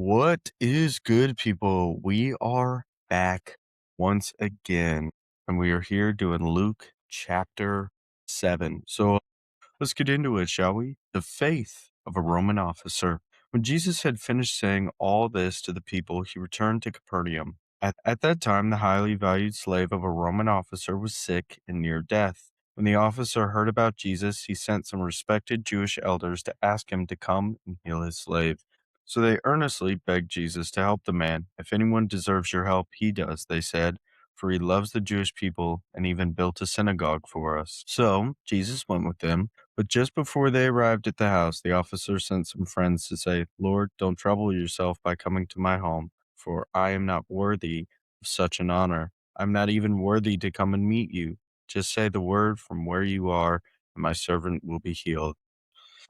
What is good, people? We are back once again, and we are here doing Luke chapter 7. So let's get into it, shall we? The faith of a Roman officer. When Jesus had finished saying all this to the people, he returned to Capernaum. At that time, the highly valued slave of a Roman officer was sick and near death. When the officer heard about Jesus, he sent some respected Jewish elders to ask him to come and heal his slave. So they earnestly begged Jesus to help the man. If anyone deserves your help, he does, they said, for he loves the Jewish people and even built a synagogue for us. So Jesus went with them. But just before they arrived at the house, the officer sent some friends to say, Lord, don't trouble yourself by coming to my home, for I am not worthy of such an honor. I'm not even worthy to come and meet you. Just say the word from where you are, and my servant will be healed.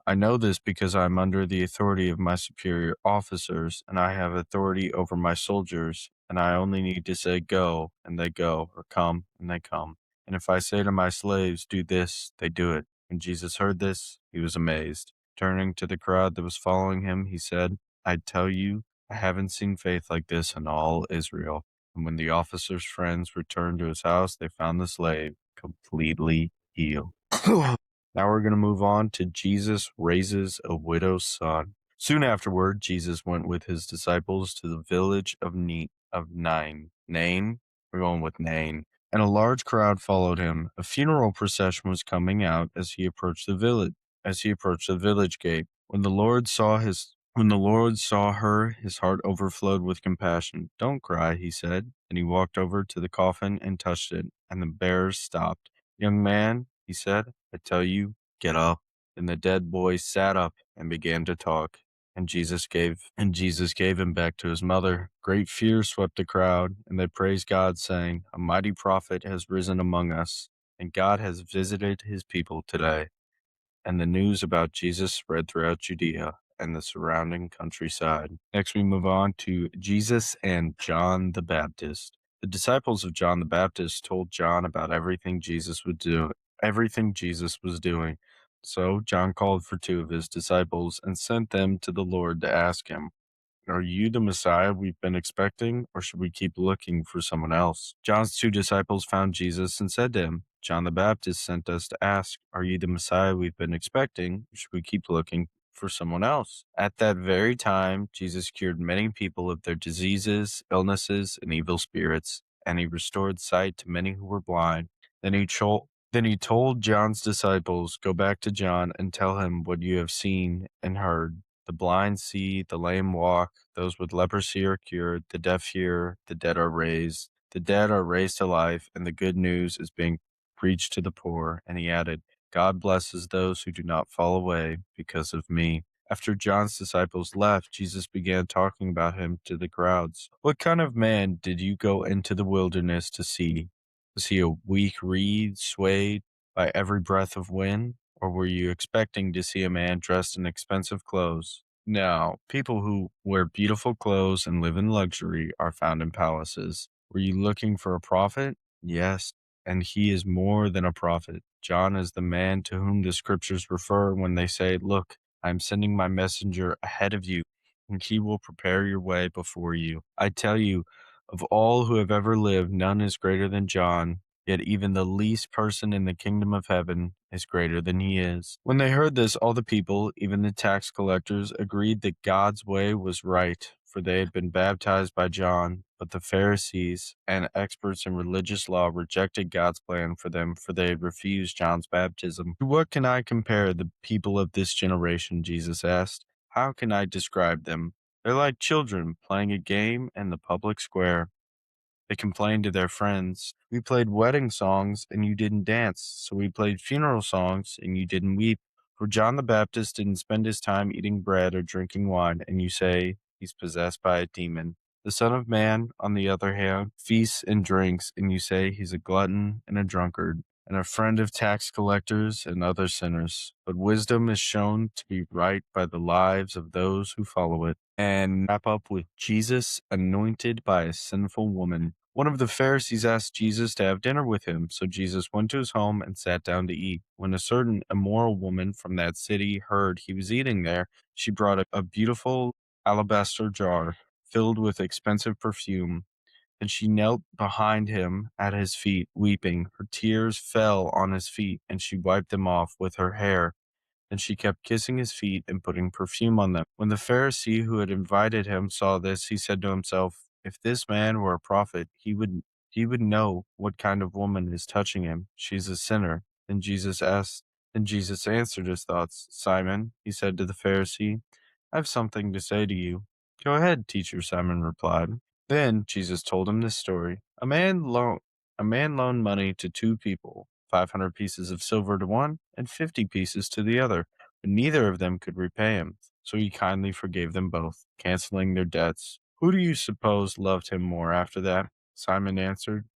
I know this because I am under the authority of my superior officers, and I have authority over my soldiers, and I only need to say go, and they go, or come, and they come. And if I say to my slaves, do this, they do it. When Jesus heard this, he was amazed. Turning to the crowd that was following him, he said, I tell you, I haven't seen faith like this in all Israel. And when the officer's friends returned to his house, they found the slave completely healed. Now we're going to move on to Jesus raises a widow's son. Soon afterward, Jesus went with his disciples to the village of Nain. Nain? We're going with Nain. And a large crowd followed him. A funeral procession was coming out as he approached the village. As he approached the village gate, when the Lord saw her, his heart overflowed with compassion. Don't cry, he said. And he walked over to the coffin and touched it, and the bearers stopped. Young man, he said, I tell you, get up. And the dead boy sat up and began to talk. And Jesus gave him back to his mother. Great fear swept the crowd, and they praised God, saying, A mighty prophet has risen among us, and God has visited his people today. And the news about Jesus spread throughout Judea and the surrounding countryside. Next, we move on to Jesus and John the Baptist. The disciples of John the Baptist told John about everything Jesus was doing. So John called for two of his disciples and sent them to the Lord to ask him, are you the Messiah we've been expecting, or should we keep looking for someone else? John's two disciples found Jesus and said to him, John the Baptist sent us to ask, are you the Messiah we've been expecting, or should we keep looking for someone else? At that very time, Jesus cured many people of their diseases, illnesses, and evil spirits, and he restored sight to many who were blind. Then he told John's disciples, go back to John and tell him what you have seen and heard. The blind see, the lame walk, those with leprosy are cured, the deaf hear, the dead are raised to life, and the good news is being preached to the poor. And he added, God blesses those who do not fall away because of me. After John's disciples left, Jesus began talking about him to the crowds. What kind of man did you go into the wilderness to see? Was he a weak reed swayed by every breath of wind? Or were you expecting to see a man dressed in expensive clothes? No, people who wear beautiful clothes and live in luxury are found in palaces. Were you looking for a prophet? Yes, and he is more than a prophet. John is the man to whom the scriptures refer when they say, look, I am sending my messenger ahead of you, and he will prepare your way before you. I tell you, of all who have ever lived, none is greater than John. Yet even the least person in the kingdom of heaven is greater than he is. When they heard this, all the people, even the tax collectors, agreed that God's way was right, for they had been baptized by John. But the Pharisees and experts in religious law rejected God's plan for them, for they had refused John's baptism. To what can I compare the people of this generation? Jesus asked. How can I describe them? They're like children playing a game in the public square. They complained to their friends, we played wedding songs and you didn't dance, so we played funeral songs and you didn't weep. For John the Baptist didn't spend his time eating bread or drinking wine, and you say he's possessed by a demon. The Son of Man, on the other hand, feasts and drinks, and you say he's a glutton and a drunkard, and a friend of tax collectors and other sinners. But wisdom is shown to be right by the lives of those who follow it. And wrap up with Jesus anointed by a sinful woman. One of the Pharisees asked Jesus to have dinner with him, so Jesus went to his home and sat down to eat. When a certain immoral woman from that city heard he was eating there, she brought a beautiful alabaster jar filled with expensive perfume, and she knelt behind him at his feet, weeping. Her tears fell on his feet, and she wiped them off with her hair. And she kept kissing his feet and putting perfume on them. When the Pharisee who had invited him saw this, he said to himself, "If this man were a prophet, he would know what kind of woman is touching him. She's a sinner." And Jesus answered his thoughts. "Simon," he said to the Pharisee, "I have something to say to you." "Go ahead, teacher," Simon replied. Then Jesus told him this story. A man loaned money to two people, 500 pieces of silver to one and 50 pieces to the other, but neither of them could repay him. So he kindly forgave them both, canceling their debts. "Who do you suppose loved him more after that?" Simon answered,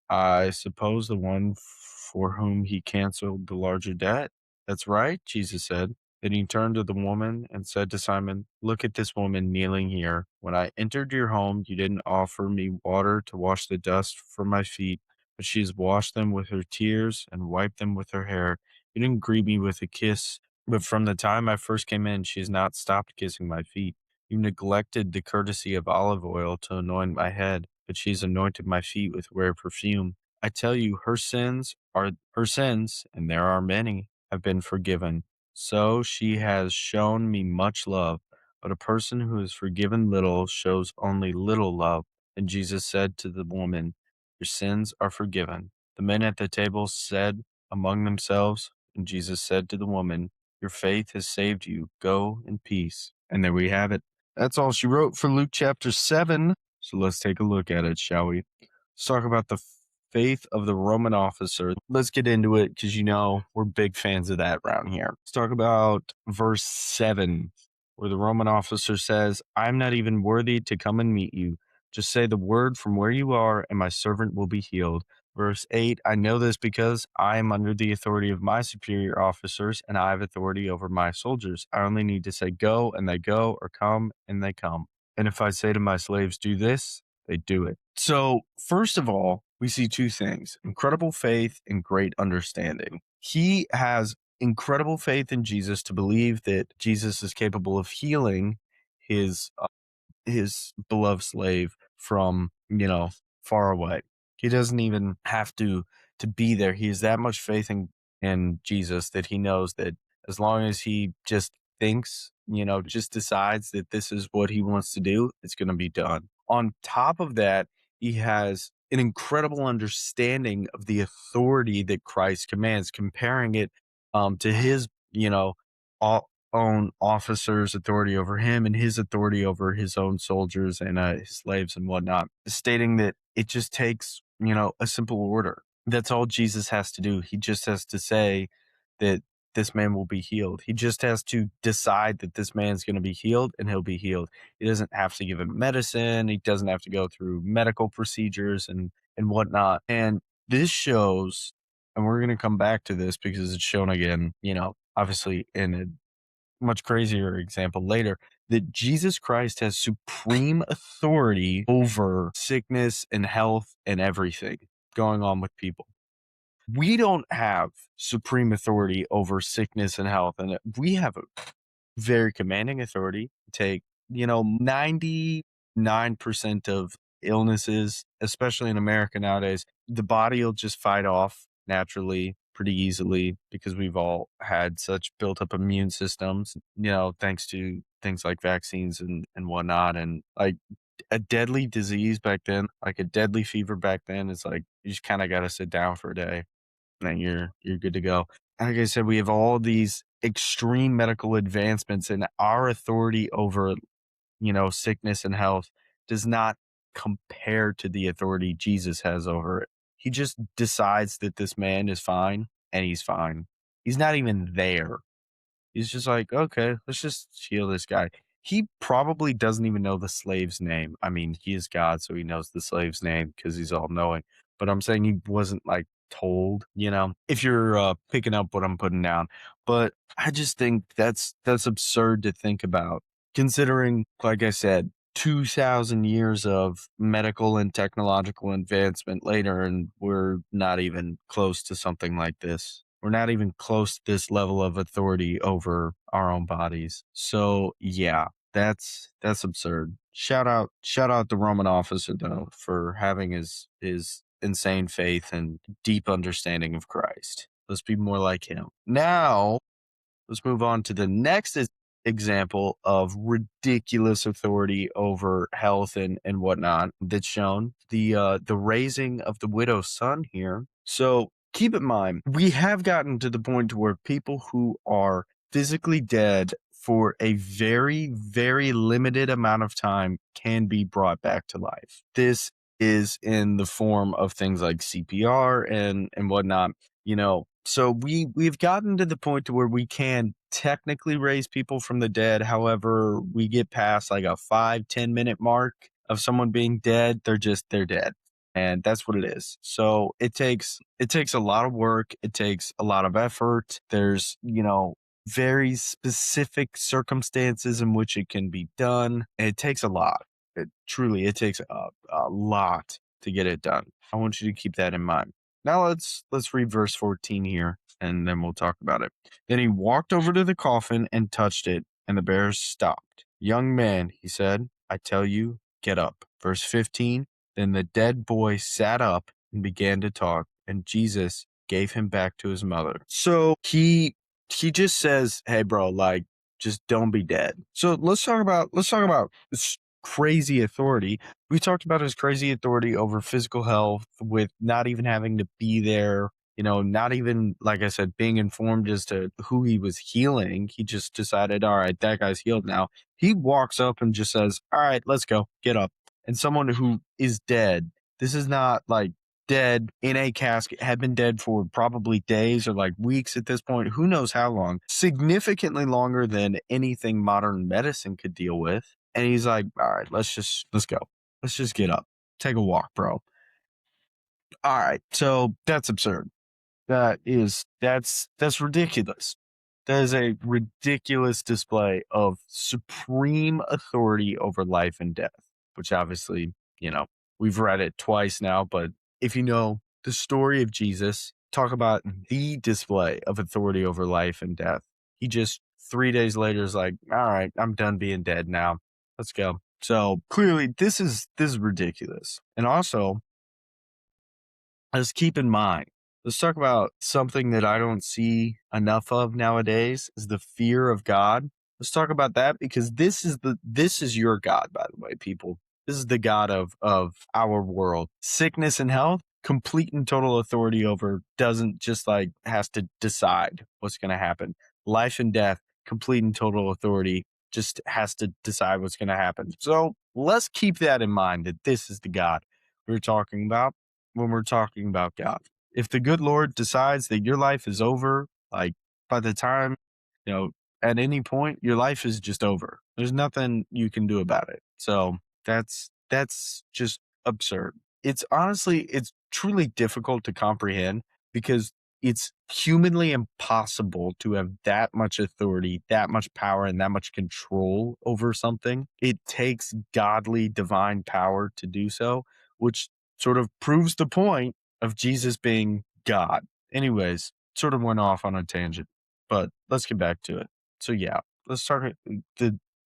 "I suppose the one for whom he canceled the larger debt." "That's right," Jesus said. Then he turned to the woman and said to Simon, "Look at this woman kneeling here. When I entered your home, you didn't offer me water to wash the dust from my feet, but she has washed them with her tears and wiped them with her hair. You didn't greet me with a kiss, but from the time I first came in, she has not stopped kissing my feet. You neglected the courtesy of olive oil to anoint my head, but she's anointed my feet with rare perfume. I tell you, her sins, and there are many, have been forgiven. So she has shown me much love, but a person who is forgiven little shows only little love." And Jesus said to the woman, "Your sins are forgiven." The men at the table said among themselves, and Jesus said to the woman, "Your faith has saved you. Go in peace." And there we have it. That's all she wrote for Luke chapter 7. So let's take a look at it, shall we? Let's talk about the faith of the Roman officer. Let's get into it because we're big fans of that around here. Let's talk about verse 7, where the Roman officer says, "I'm not even worthy to come and meet you. Just say the word from where you are, and my servant will be healed." Verse 8, "I know this because I am under the authority of my superior officers, and I have authority over my soldiers. I only need to say go, and they go, or come, and they come. And if I say to my slaves, do this, they do it." So, first of all, we see two things: incredible faith and great understanding. He has incredible faith in Jesus to believe that Jesus is capable of healing his his beloved slave from, far away. He doesn't even have to be there. He has that much faith in Jesus that he knows that as long as he just thinks, just decides that this is what he wants to do, it's going to be done. On top of that, he has an incredible understanding of the authority that Christ commands, comparing it to his, own officers' authority over him and his authority over his own soldiers and his slaves and whatnot, stating that it just takes, a simple order. That's all Jesus has to do. He just has to say that this man will be healed. He just has to decide that this man's going to be healed and he'll be healed. He doesn't have to give him medicine. He doesn't have to go through medical procedures and whatnot. And this shows, and we're going to come back to this because it's shown again, obviously in a much crazier example later, that Jesus Christ has supreme authority over sickness and health and everything going on with people. We don't have supreme authority over sickness and health, and we have a very commanding authority to take, 99% of illnesses, especially in America nowadays, the body will just fight off naturally pretty easily because we've all had such built up immune systems, thanks to things like vaccines and whatnot. And like a deadly disease back then, like a deadly fever back then, is like you just kind of got to sit down for a day and then you're good to go. Like I said, we have all these extreme medical advancements, and our authority over, sickness and health does not compare to the authority Jesus has over it. He just decides that this man is fine and he's fine. He's not even there. He's just like, okay, let's just heal this guy. He probably doesn't even know the slave's name. I mean, he is God, so he knows the slave's name because he's all knowing. But I'm saying he wasn't like told, if you're picking up what I'm putting down. But I just think that's absurd to think about, considering, like I said, 2,000 years of medical and technological advancement later, and we're not even close to something like this. We're not even close to this level of authority over our own bodies. So, yeah, That's absurd. Shout out the Roman officer though for having his insane faith and deep understanding of Christ. Let's be more like him. Now, let's move on to the next example of ridiculous authority over health and whatnot that's shown. The raising of the widow's son here. So keep in mind, we have gotten to the point where people who are physically dead for a very, very limited amount of time can be brought back to life. This is in the form of things like CPR and whatnot. So we've gotten to the point to where we can technically raise people from the dead. However, we get past like a 5-10 minute mark of someone being dead, they're dead. And that's what it is. So it takes a lot of work, it takes a lot of effort. There's, very specific circumstances in which it can be done. And it takes a lot. It takes a lot to get it done. I want you to keep that in mind. Now let's read verse 14 here, and then we'll talk about it. Then he walked over to the coffin and touched it, and the bearers stopped. Young man, he said, I tell you, get up. Verse 15, then the dead boy sat up and began to talk, and Jesus gave him back to his mother. So he just says, hey bro, like, just don't be dead. So let's talk about this crazy authority. We talked about his crazy authority over physical health with not even having to be there, not even, like I said, being informed as to who he was healing. He just decided, all right, that guy's healed now. He walks up and just says, all right, let's go, get up. And someone who is dead, this is not like dead in a casket, had been dead for probably days or like weeks at this point, who knows how long, significantly longer than anything modern medicine could deal with. And he's like, all right, let's go. Let's just get up. Take a walk, bro. All right. So that's absurd. That's ridiculous. That is a ridiculous display of supreme authority over life and death, which obviously, we've read it twice now, but if you know the story of Jesus, talk about the display of authority over life and death. He just 3 days later is like, all right, I'm done being dead now. Let's go. So clearly this is ridiculous. And also, let's keep in mind, let's talk about something that I don't see enough of nowadays is the fear of God. Let's talk about that because this is your God, by the way, people. This is the God of our world. Sickness and health, complete and total authority over, doesn't just like has to decide what's going to happen. Life and death, complete and total authority, just has to decide what's going to happen. So let's keep that in mind that this is the God we're talking about when we're talking about God. If the good Lord decides that your life is over, like by the time, at any point, your life is just over. There's nothing you can do about it. So that's just absurd. It's truly difficult to comprehend because it's humanly impossible to have that much authority, that much power, and that much control over something. It takes godly divine power to do so, which sort of proves the point of Jesus being God. Anyways, sort of went off on a tangent, but let's get back to it. So yeah, let's start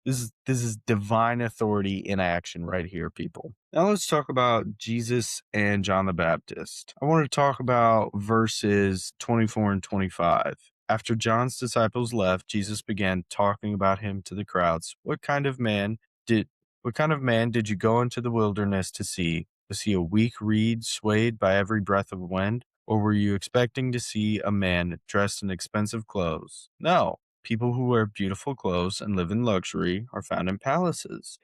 this is divine authority in action right here, people. Now let's talk about Jesus and John the Baptist. I want to talk about verses 24 and 25. After John's disciples left, Jesus began talking about him to the crowds. What kind of man did you go into the wilderness to see? Was he a weak reed swayed by every breath of wind? Or were you expecting to see a man dressed in expensive clothes? No. People who wear beautiful clothes and live in luxury are found in palaces.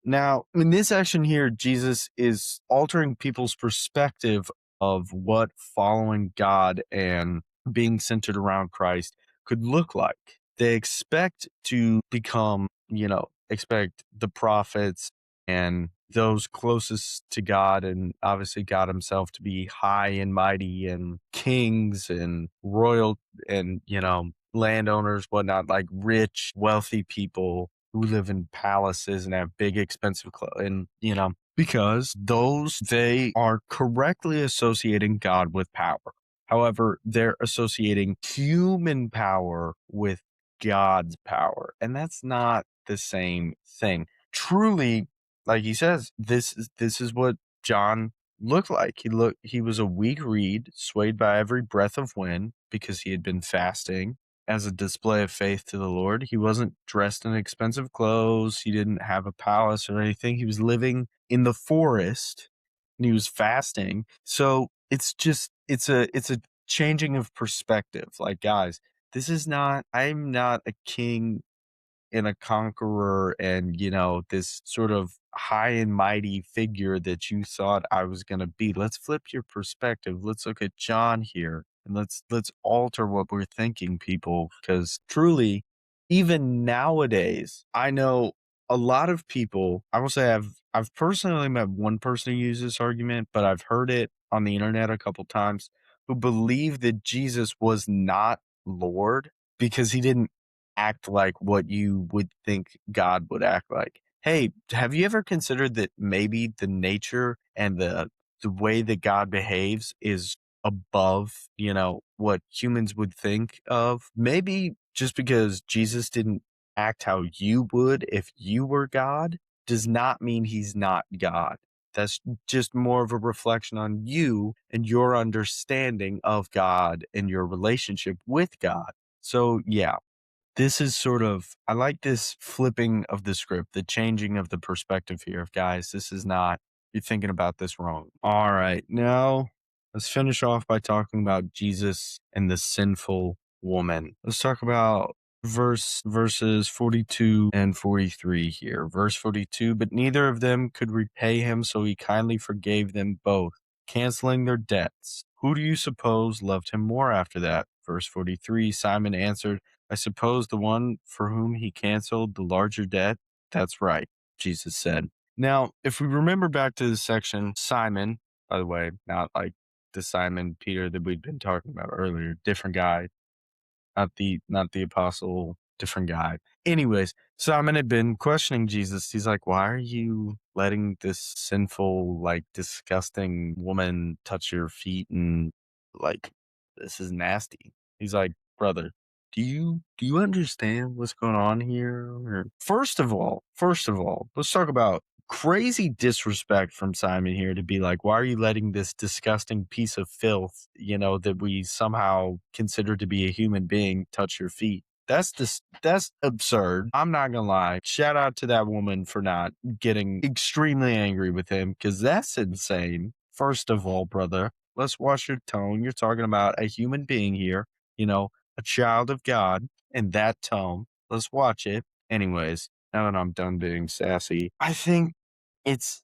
Now, in this action here, Jesus is altering people's perspective of what following God and being centered around Christ could look like. They expect to become, expect the prophets and those closest to God and obviously God himself to be high and mighty and kings and royal and, landowners, whatnot, like rich, wealthy people who live in palaces and have big, expensive clothes. And, because they are correctly associating God with power. However, they're associating human power with God's power. And that's not the same thing. Truly, like he says, this is what John looked like. He was a weak reed, swayed by every breath of wind because he had been fasting as a display of faith to the Lord. He wasn't dressed in expensive clothes. He didn't have a palace or anything. He was living in the forest and he was fasting. So it's a changing of perspective. Like, guys, I'm not a king and a conqueror and, this sort of high and mighty figure that you thought I was going to be. Let's flip your perspective. Let's look at John here and let's alter what we're thinking, people, because truly, even nowadays, I know a lot of people. I will say I've personally met one person who used this argument, but I've heard it on the internet a couple times, who believe that Jesus was not Lord because he didn't act like what you would think God would act like. Hey, have you ever considered that maybe the nature and the way that God behaves is above, what humans would think of? Maybe just because Jesus didn't act how you would if you were God does not mean he's not God. That's just more of a reflection on you and your understanding of God and your relationship with God. So, yeah, this is sort of, I like this flipping of the script, the changing of the perspective here of, guys, this is not, you're thinking about this wrong. All right. Now let's finish off by talking about Jesus and the sinful woman. Let's talk about verses 42 and 43 here. Verse 42, but neither of them could repay him, so he kindly forgave them both, canceling their debts. Who do you suppose loved him more after that? Verse 43, Simon answered, I suppose the one for whom he canceled the larger debt. That's right, Jesus said. Now, if we remember back to the section, Simon, by the way, not like the Simon Peter that we'd been talking about earlier, different guy, not the apostle, different guy. Anyways, Simon had been questioning Jesus. He's like, why are you letting this sinful, like disgusting woman touch your feet? And like, this is nasty. He's like, brother, do you understand what's going on here? Or, first of all, let's talk about crazy disrespect from Simon here to be like, why are you letting this disgusting piece of filth, that we somehow consider to be a human being touch your feet? That's absurd. I'm not gonna lie. Shout out to that woman for not getting extremely angry with him, because that's insane. First of all, brother, let's watch your tone. You're talking about a human being here, a child of God, and that tone. Let's watch it. Anyways, now that I'm done being sassy, I think it's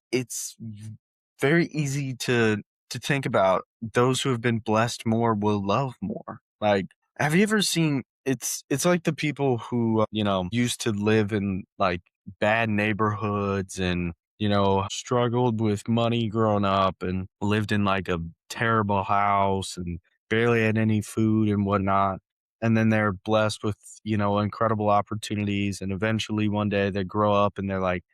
very easy to think about. Those who have been blessed more will love more. Like, have you ever seen, it's like the people who used to live in like bad neighborhoods and struggled with money growing up and lived in like a terrible house and barely had any food and whatnot, and then they're blessed with incredible opportunities, and eventually one day they grow up and they're like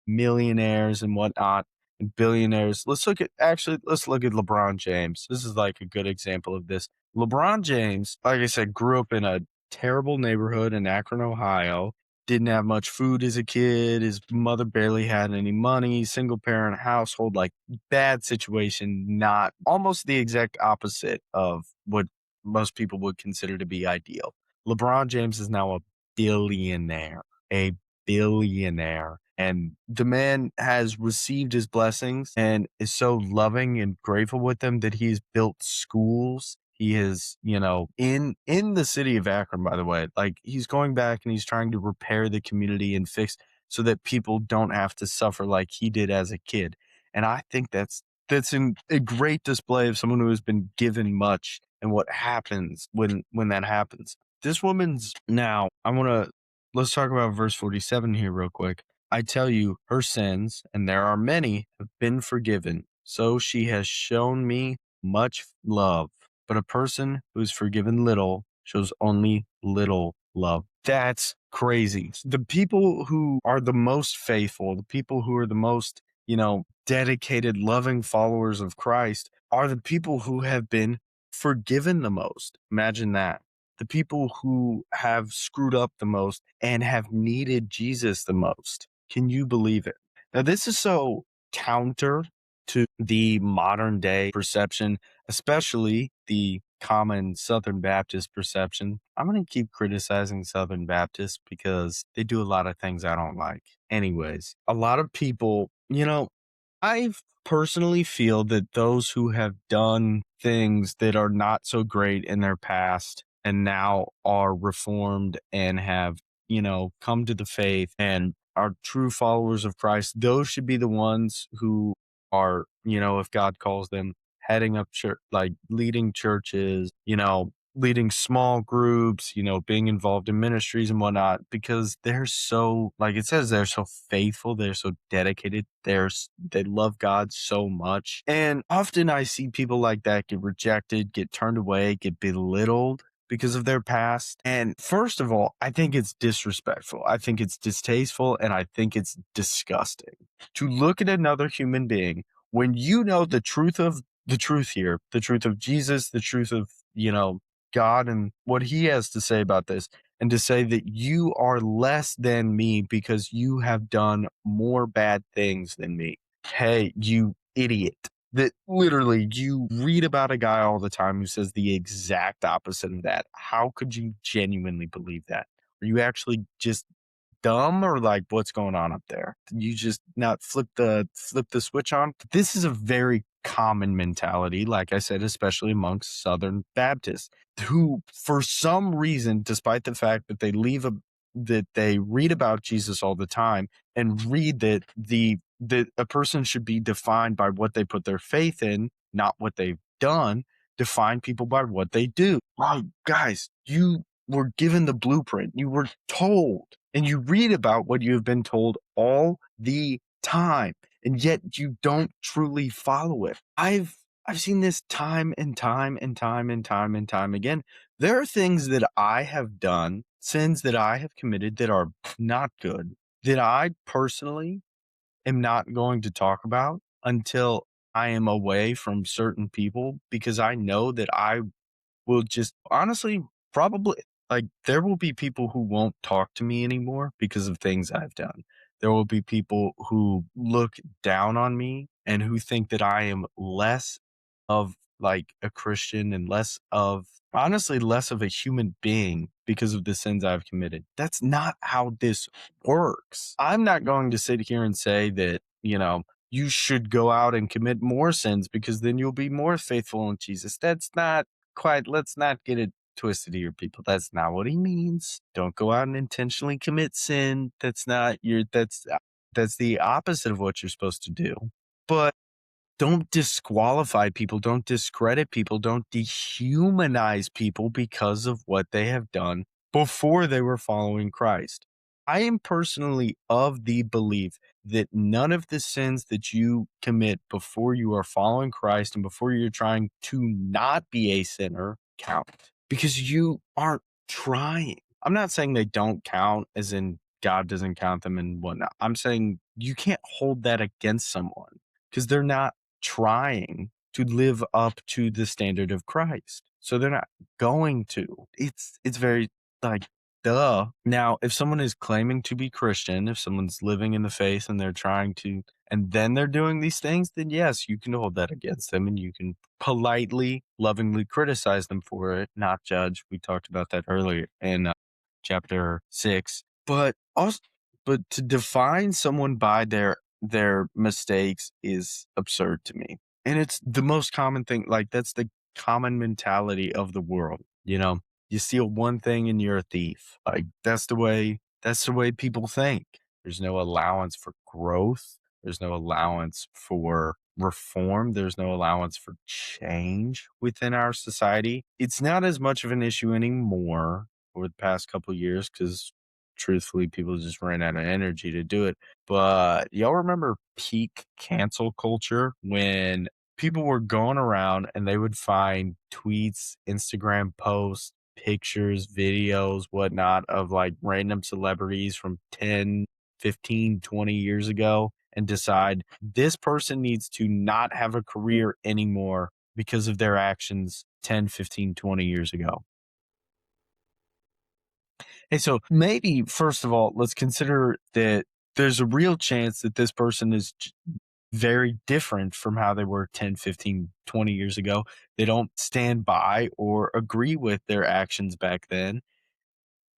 millionaires and whatnot and billionaires. Let's look at LeBron James. This is like a good example of this. LeBron James, like I said, grew up in a terrible neighborhood in Akron, Ohio. Didn't have much food as a kid. His mother barely had any money. Single parent household, like bad situation, not almost the exact opposite of what most people would consider to be ideal. LeBron James is now a billionaire, a billionaire. And the man has received his blessings and is so loving and grateful with them that he's built schools. He is, in the city of Akron, by the way, like he's going back and he's trying to repair the community and fix so that people don't have to suffer like he did as a kid. And I think that's a great display of someone who has been given much and what happens when that happens. This woman's now, let's talk about verse 47 here real quick. I tell you, her sins, and there are many, have been forgiven. So she has shown me much love. But a person who is forgiven little shows only little love. That's crazy. The people who are the most faithful, the people who are the most, dedicated, loving followers of Christ are the people who have been forgiven the most. Imagine that. the people who have screwed up the most and have needed Jesus the most. Can you believe it? Now, this is so counter to the modern day perception, especially the common Southern Baptist perception. I'm going to keep criticizing Southern Baptists because they do a lot of things I don't like. Anyways, a lot of people, I personally feel that those who have done things that are not so great in their past and now are reformed and have, come to the faith and are true followers of Christ, those should be the ones who are, if God calls them, heading up church, like leading churches, leading small groups, being involved in ministries and whatnot, because they're so, like it says, they're so faithful, they're so dedicated, they love God so much. And often I see people like that get rejected, get turned away, get belittled because of their past. And first of all, I think it's disrespectful. I think it's distasteful, and I think it's disgusting to look at another human being when you know the truth here, the truth of Jesus, the truth of, God and what he has to say about this, and to say that you are less than me because you have done more bad things than me. Hey, you idiot. That literally you read about a guy all the time who says the exact opposite of that. How could you genuinely believe that? Are you actually just dumb, or like what's going on up there? Did you just not flip the switch on? This is a very common mentality, like I said, especially amongst Southern Baptists, who for some reason, despite the fact that that they read about Jesus all the time and read that a person should be defined by what they put their faith in, not what they've done. Define people by what they do. Wow, guys, you were given the blueprint. You were told, and you read about what you have been told all the time, and yet you don't truly follow it. I've seen this time and time and time and time and time again. There are things that I have done, sins that I have committed that are not good, that I personally am not going to talk about until I am away from certain people, because I know that I will just honestly probably, like, there will be people who won't talk to me anymore because of things I've done. There will be people who look down on me and who think that I am less of like a Christian and less of, honestly, less of a human being because of the sins I've committed. That's not how this works. I'm not going to sit here and say that, you should go out and commit more sins because then you'll be more faithful in Jesus. That's not quite, let's not get it twisted here, people. That's not what he means. Don't go out and intentionally commit sin. That's the opposite of what you're supposed to do. But don't disqualify people, don't discredit people, don't dehumanize people because of what they have done before they were following Christ. I am personally of the belief that none of the sins that you commit before you are following Christ and before you're trying to not be a sinner count, because you aren't trying. I'm not saying they don't count, as in God doesn't count them and whatnot. I'm saying you can't hold that against someone because they're not trying to live up to the standard of Christ. So they're not going to. It's very, like, duh. Now, if someone is claiming to be Christian, if someone's living in the faith and they're trying to, and then they're doing these things, then yes, you can hold that against them and you can politely, lovingly criticize them for it, not judge. We talked about that earlier in chapter 6. But also, but to define someone by their mistakes is absurd to me. And it's the most common thing. Like, that's the common mentality of the world. You steal one thing and you're a thief. Like, that's the way people think. There's no allowance for growth. There's no allowance for reform. There's no allowance for change within our society. It's not as much of an issue anymore over the past couple of years because, truthfully, people just ran out of energy to do it. But y'all remember peak cancel culture, when people were going around and they would find tweets, Instagram posts, pictures, videos, whatnot, of like random celebrities from 10, 15, 20 years ago, and decide this person needs to not have a career anymore because of their actions 10, 15, 20 years ago. Hey, so maybe first of all, let's consider that there's a real chance that this person is very different from how they were 10, 15, 20 years ago. They don't stand by or agree with their actions back then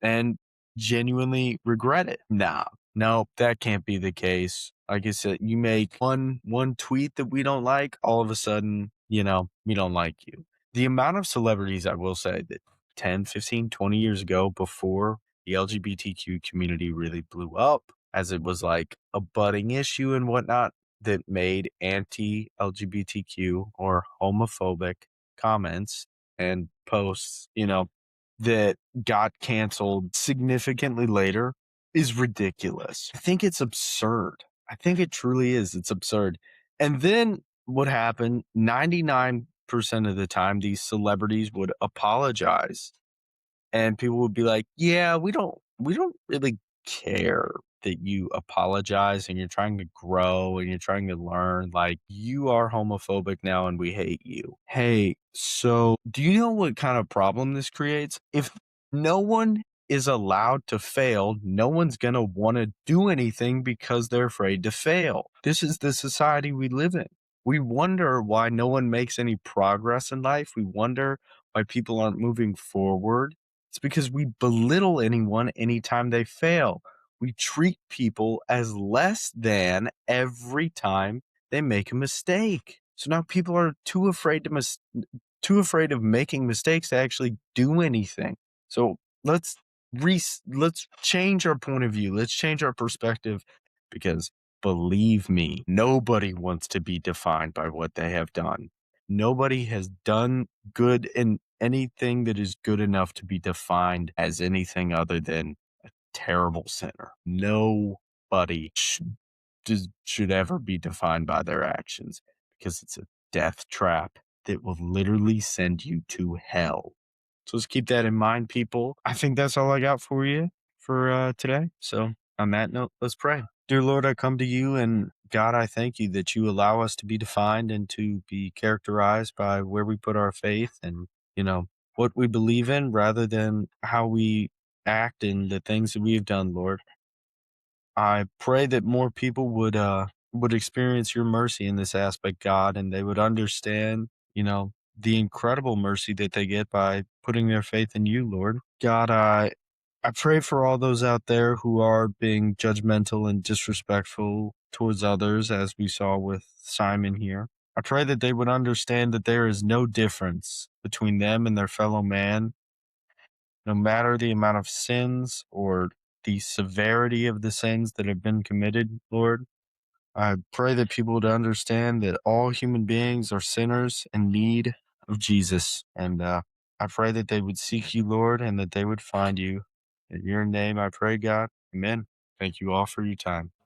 and genuinely regret it. Nah, no, that can't be the case. Like I said, you make one tweet that we don't like, all of a sudden, we don't like you. The amount of celebrities I will say that 10, 15, 20 years ago, before the LGBTQ community really blew up, as it was like a budding issue and whatnot, that made anti LGBTQ or homophobic comments and posts, that got canceled significantly later is ridiculous. I think it's absurd. I think it truly is. It's absurd. And then what happened 99% of the time, these celebrities would apologize and people would be like, "Yeah, we don't really care that you apologize and you're trying to grow and you're trying to learn. Like, you are homophobic now and we hate you." Hey, so do you know what kind of problem this creates? If no one is allowed to fail, no one's going to want to do anything because they're afraid to fail. This is the society we live in. We wonder why no one makes any progress in life. We wonder why people aren't moving forward. It's because we belittle anyone anytime they fail. We treat people as less than every time they make a mistake. So now people are too afraid of making mistakes to actually do anything. So let's let's change our point of view. Let's change our perspective because believe me, nobody wants to be defined by what they have done. Nobody has done good in anything that is good enough to be defined as anything other than a terrible sinner. Nobody should ever be defined by their actions because it's a death trap that will literally send you to hell. So let's keep that in mind, people. I think that's all I got for you for today. So on that note, let's pray. Dear Lord, I come to you, and God, I thank you that you allow us to be defined and to be characterized by where we put our faith and, what we believe in rather than how we act in the things that we have done, Lord. I pray that more people would experience your mercy in this aspect, God, and they would understand, the incredible mercy that they get by putting their faith in you, Lord. God, I pray for all those out there who are being judgmental and disrespectful towards others, as we saw with Simon here. I pray that they would understand that there is no difference between them and their fellow man, no matter the amount of sins or the severity of the sins that have been committed, Lord. I pray that people would understand that all human beings are sinners in need of Jesus. And I pray that they would seek you, Lord, and that they would find you. In your name I pray, God. Amen. Thank you all for your time.